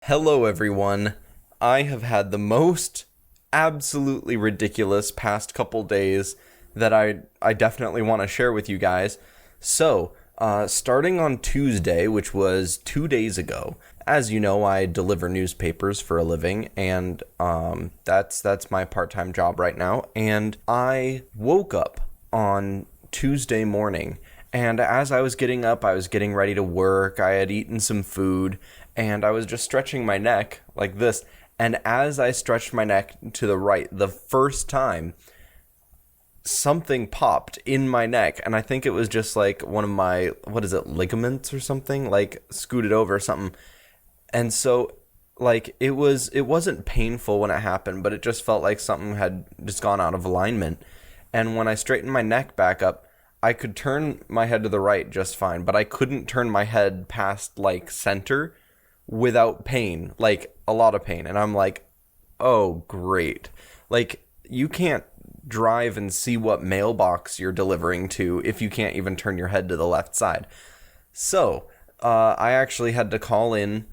Hello, everyone. I have had the most absolutely ridiculous past couple days that I definitely want to share with you guys. So, starting on Tuesday, which was 2 days ago, as you know, I deliver newspapers for a living, and that's my part-time job right now. And I woke up on Tuesday morning, and as I was getting up, I was getting ready to work. I had eaten some food, and I was just stretching my neck like this. And as I stretched my neck to the right, the first time, something popped in my neck, and I think it was just like one of my, ligaments or something, like scooted over or something. And so, like, it wasn't painful when it happened, but it just felt like something had just gone out of alignment. And when I straightened my neck back up, I could turn my head to the right just fine, but I couldn't turn my head past, like, center without pain, like, a lot of pain. And I'm like, oh, great. Like, you can't drive and see what mailbox you're delivering to if you can't even turn your head to the left side. So, I actually had to call in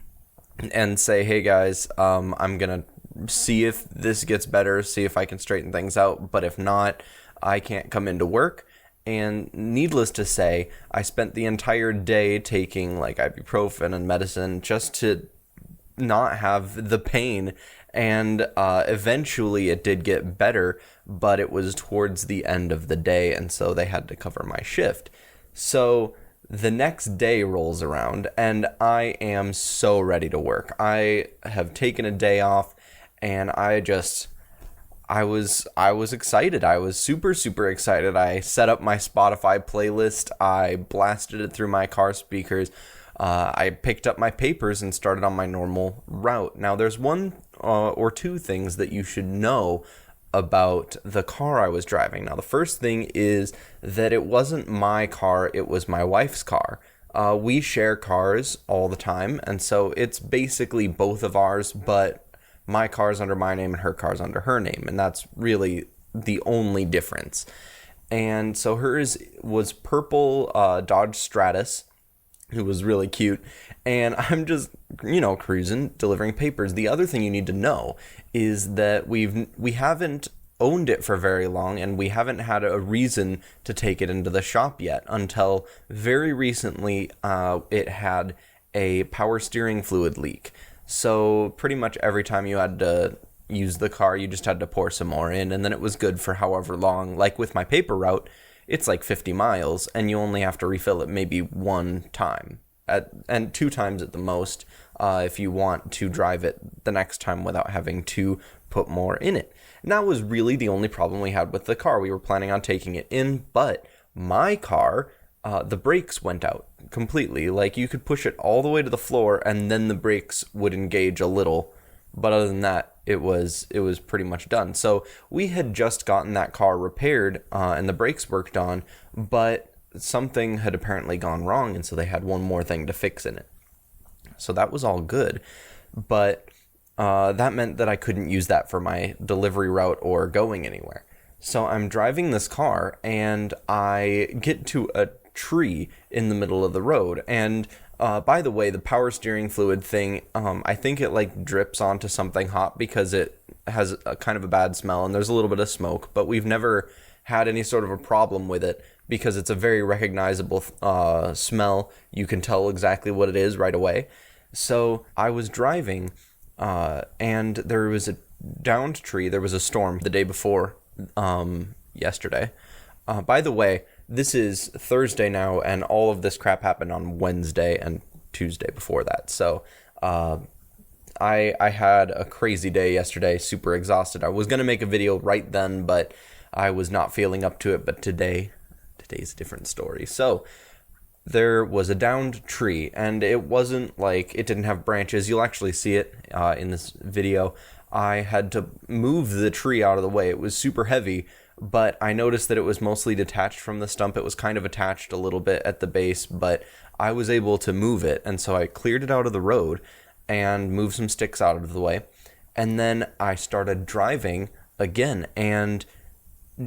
and say, hey guys, I'm gonna see if this gets better, see if I can straighten things out, but if not, I can't come into work. And needless to say, I spent the entire day taking like ibuprofen and medicine just to not have the pain. And eventually it did get better, but it was towards the end of the day, and so they had to cover my shift. So the next day rolls around, and I am so ready to work. I have taken a day off, and I was excited. I was super, super excited. I set up my Spotify playlist. I blasted it through my car speakers. I picked up my papers and started on my normal route. Now, there's one or two things that you should know about the car I was driving. Now, the first thing is that it wasn't my car, it was my wife's car. We share cars all the time, and so it's basically both of ours, but my car's under my name and her car's under her name, and that's really the only difference. And so hers was purple Dodge Stratus. It was really cute, and I'm just, cruising, delivering papers. The other thing you need to know is that we haven't owned it for very long, and we haven't had a reason to take it into the shop yet until very recently. It had a power steering fluid leak. So pretty much every time you had to use the car, you just had to pour some more in, and then it was good for however long. Like with my paper route, it's like 50 miles, and you only have to refill it maybe one time, and two times at the most, if you want to drive it the next time without having to put more in it. And that was really the only problem we had with the car. We were planning on taking it in, but my car, the brakes went out completely. Like, you could push it all the way to the floor, and then the brakes would engage a little, but other than that, it was pretty much done. So we had just gotten that car repaired, and the brakes worked on, but something had apparently gone wrong, and so they had one more thing to fix in it. So that was all good, but that meant that I couldn't use that for my delivery route or going anywhere. So I'm driving this car, and I get to a tree in the middle of the road, and by the way, the power steering fluid thing, I think it like drips onto something hot because it has a kind of a bad smell and there's a little bit of smoke, but we've never had any sort of a problem with it because it's a very recognizable smell. You can tell exactly what it is right away. So I was driving, and there was a downed tree. There was a storm the day before, yesterday. By the way, this is Thursday now, and all of this crap happened on Wednesday and Tuesday before that. So I had a crazy day yesterday, super exhausted. I was going to make a video right then, but I was not feeling up to it. But today's a different story. So there was a downed tree, and it wasn't like it didn't have branches. You'll actually see it in this video. I had to move the tree out of the way. It was super heavy, but I noticed that it was mostly detached from the stump. It was kind of attached a little bit at the base, but I was able to move it, and so I cleared it out of the road and moved some sticks out of the way, and then I started driving again, and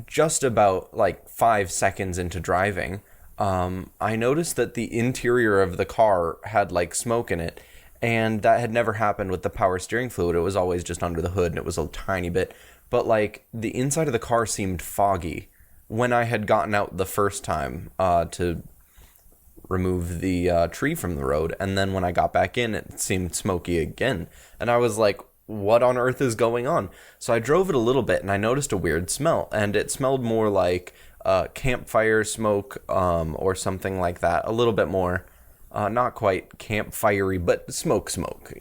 just about like 5 seconds into driving, I noticed that the interior of the car had like smoke in it, And that had never happened with the power steering fluid. It was always just under the hood, and it was a tiny bit. But like the inside of the car seemed foggy when I had gotten out the first time to remove the tree from the road, and then when I got back in, it seemed smoky again. And I was like, what on earth is going on? So I drove it a little bit, and I noticed a weird smell, and it smelled more like campfire smoke or something like that. A little bit more, not quite campfirey, but smoke,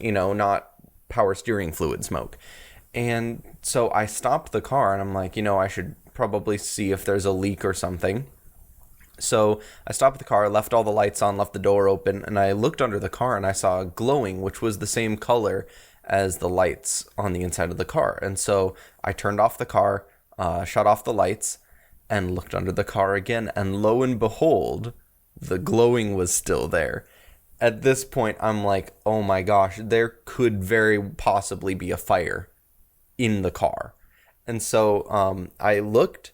not power steering fluid smoke. And so I stopped the car, and I'm like, I should probably see if there's a leak or something. So I stopped the car, left all the lights on, left the door open, and I looked under the car and I saw glowing, which was the same color as the lights on the inside of the car. And so I turned off the car, shut off the lights, and looked under the car again. And lo and behold, the glowing was still there. At this point, I'm like, oh my gosh, there could very possibly be a fire in the car. And so I looked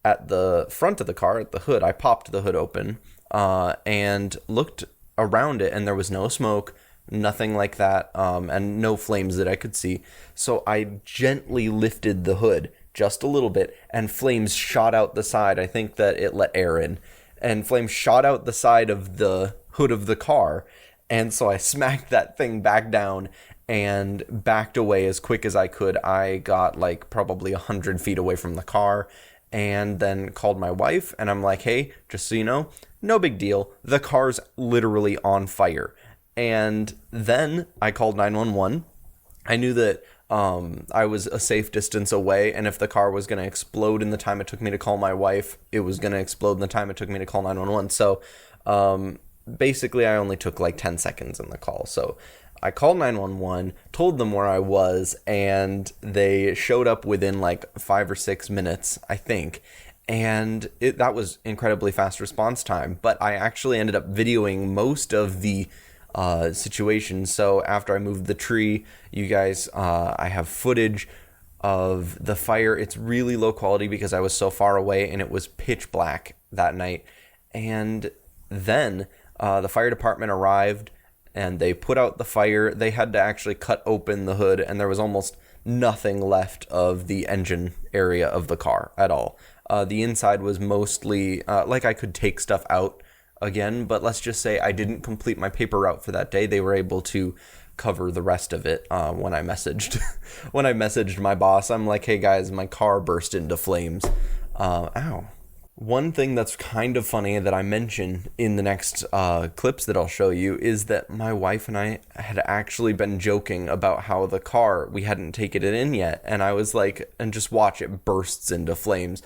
at the front of the car, at the hood. I popped the hood open and looked around it, and there was no smoke, nothing like that, and no flames that I could see. So I gently lifted the hood just a little bit, and flames shot out the side. I think that it let air in, and flames shot out the side of the hood of the car. And so I smacked that thing back down and backed away as quick as I could. I got like probably 100 feet away from the car, and then called my wife, and I'm like, hey, just so you know, no big deal. The car's literally on fire. And then I called 911. I knew that I was a safe distance away, and if the car was going to explode in the time it took me to call my wife, it was going to explode in the time it took me to call 911. So basically, I only took like 10 seconds in the call. So I called 911, told them where I was, and they showed up within like 5 or 6 minutes, I think. And that was incredibly fast response time. But I actually ended up videoing most of the situation. So after I moved the tree, you guys, I have footage of the fire. It's really low quality because I was so far away and it was pitch black that night. And then the fire department arrived, and they put out the fire. They had to actually cut open the hood, and there was almost nothing left of the engine area of the car at all. The inside was mostly, like I could take stuff out again, but let's just say I didn't complete my paper route for that day. They were able to cover the rest of it when I messaged when I messaged my boss. I'm like, hey guys, my car burst into flames. Ow. One thing that's kind of funny that I mention in the next clips that I'll show you is that my wife and I had actually been joking about how the car, we hadn't taken it in yet, and I was like, and just watch, it bursts into flames.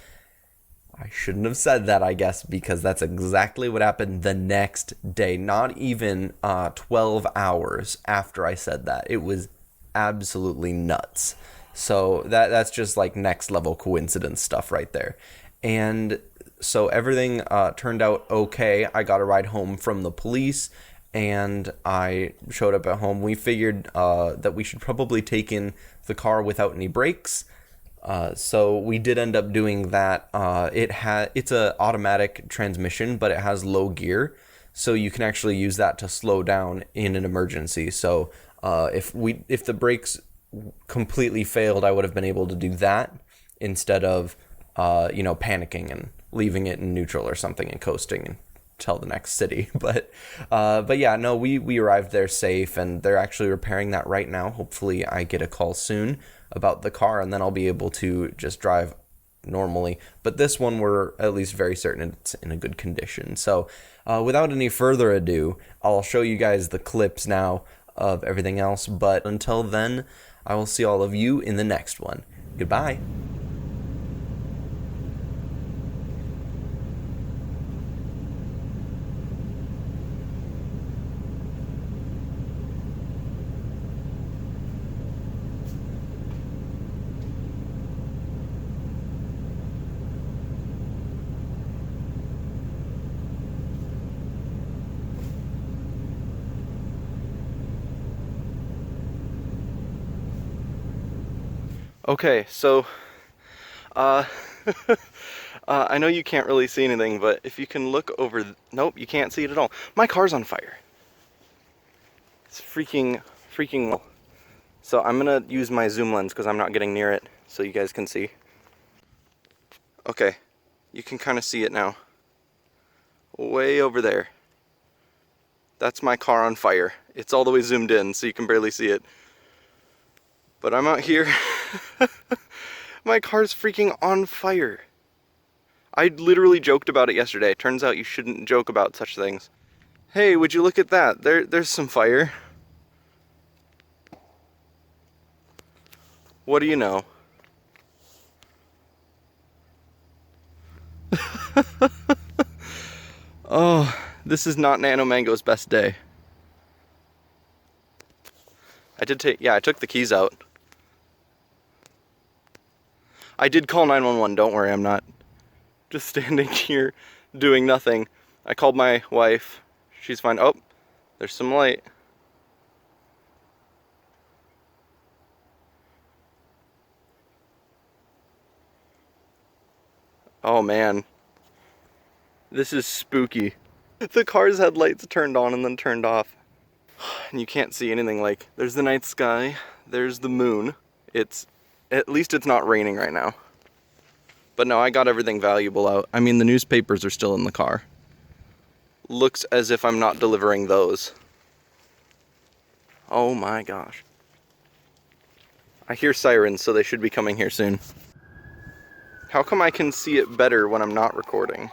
I shouldn't have said that, I guess, because that's exactly what happened the next day. Not even 12 hours after I said that. It was absolutely nuts. So that's just like next level coincidence stuff right there. And so everything turned out okay. I got a ride home from the police, and I showed up at home. We figured that we should probably take in the car without any brakes. So we did end up doing that. It's a automatic transmission, but it has low gear, so you can actually use that to slow down in an emergency. So if the brakes completely failed, I would have been able to do that instead of panicking and leaving it in neutral or something and coasting until the next city. But yeah, no, we arrived there safe, and they're actually repairing that right now. Hopefully I get a call soon about the car, and then I'll be able to just drive normally. But this one, we're at least very certain it's in a good condition. So without any further ado, I'll show you guys the clips now of everything else. But until then, I will see all of you in the next one. Goodbye. Okay, so I know you can't really see anything, but if you can look over, nope, you can't see it at all. My car's on fire. It's freaking low. So I'm gonna use my zoom lens because I'm not getting near it so you guys can see. Okay, you can kind of see it now. Way over there. That's my car on fire. It's all the way zoomed in so you can barely see it. But I'm out here. My car's freaking on fire. I literally joked about it yesterday. Turns out you shouldn't joke about such things. Hey, would you look at that? There's some fire. What do you know? Oh, this is not Nanomango's best day. I took the keys out. I did call 911, don't worry, I'm not just standing here doing nothing. I called my wife, she's fine. Oh, there's some light. Oh man, this is spooky. The car's headlights turned on and then turned off. And you can't see anything. Like, there's the night sky, there's the moon. At least it's not raining right now. But no, I got everything valuable out. I mean, the newspapers are still in the car. Looks as if I'm not delivering those. Oh my gosh. I hear sirens, so they should be coming here soon. How come I can see it better when I'm not recording?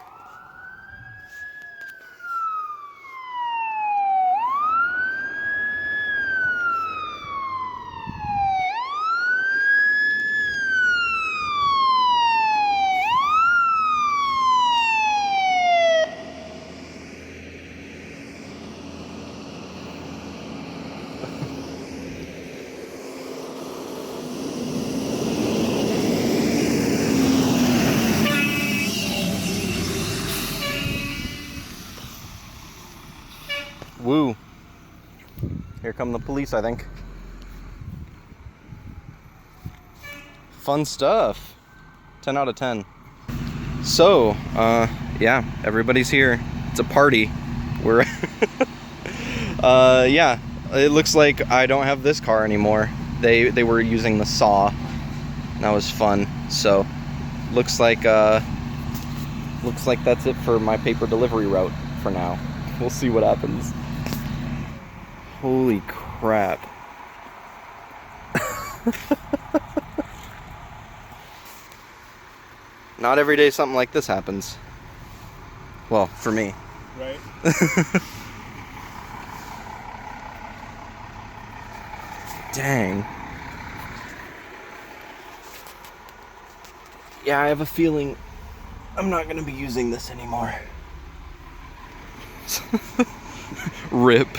Woo. Here come the police, I think. Fun stuff. 10 out of 10. So, yeah, everybody's here. It's a party. We're, yeah, it looks like I don't have this car anymore. They were using the saw. That was fun. So, looks like that's it for my paper delivery route for now. We'll see what happens. Holy crap. Not every day something like this happens. Well, for me. Right. Dang. Yeah, I have a feeling I'm not going to be using this anymore. RIP.